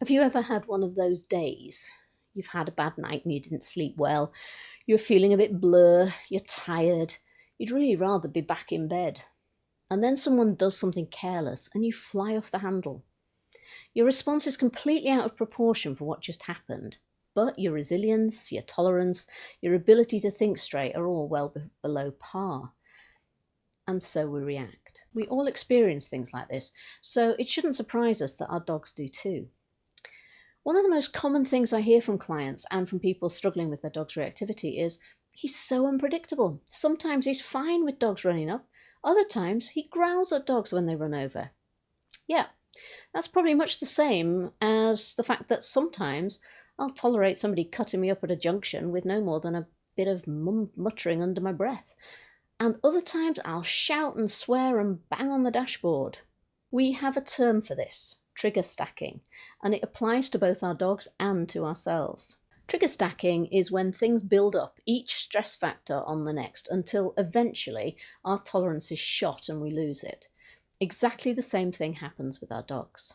Have you ever had one of those days? You've had a bad night and you didn't sleep well. You're feeling a bit blur, you're tired. You'd really rather be back in bed. And then someone does something careless and you fly off the handle. Your response is completely out of proportion for what just happened. But your resilience, your tolerance, your ability to think straight are all well below par. And so we react. We all experience things like this, so it shouldn't surprise us that our dogs do too. One of the most common things I hear from clients and from people struggling with their dog's reactivity is, he's so unpredictable. Sometimes he's fine with dogs running up, other times he growls at dogs when they run over. Yeah, that's probably much the same as the fact that sometimes I'll tolerate somebody cutting me up at a junction with no more than a bit of muttering under my breath. And other times I'll shout and swear and bang on the dashboard. We have a term for this: trigger stacking, and it applies to both our dogs and to ourselves. Trigger stacking is when things build up, each stress factor on the next, until eventually our tolerance is shot and we lose it. Exactly the same thing happens with our dogs.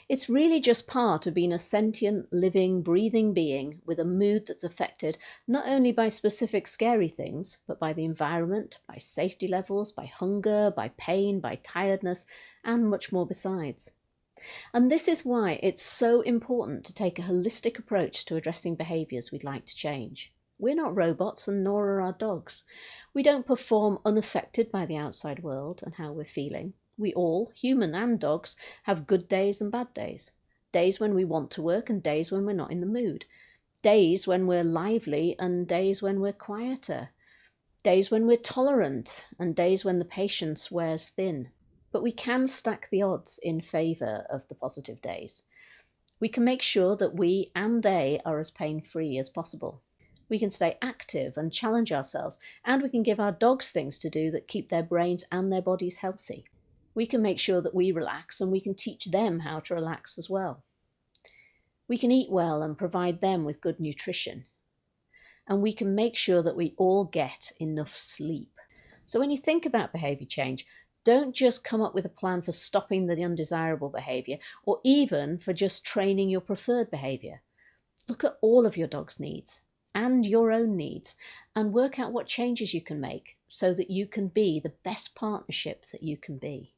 It's really just part of being a sentient, living, breathing being with a mood that's affected not only by specific scary things, but by the environment, by safety levels, by hunger, by pain, by tiredness, and much more besides. And this is why it's so important to take a holistic approach to addressing behaviours we'd like to change. We're not robots, and nor are our dogs. We don't perform unaffected by the outside world and how we're feeling. We all, human and dogs, have good days and bad days. Days when we want to work and days when we're not in the mood. Days when we're lively and days when we're quieter. Days when we're tolerant and days when the patience wears thin. But we can stack the odds in favour of the positive days. We can make sure that we and they are as pain-free as possible. We can stay active and challenge ourselves, and we can give our dogs things to do that keep their brains and their bodies healthy. We can make sure that we relax, and we can teach them how to relax as well. We can eat well and provide them with good nutrition. And we can make sure that we all get enough sleep. So when you think about behaviour change, don't just come up with a plan for stopping the undesirable behaviour or even for just training your preferred behaviour. Look at all of your dog's needs and your own needs and work out what changes you can make so that you can be the best partnership that you can be.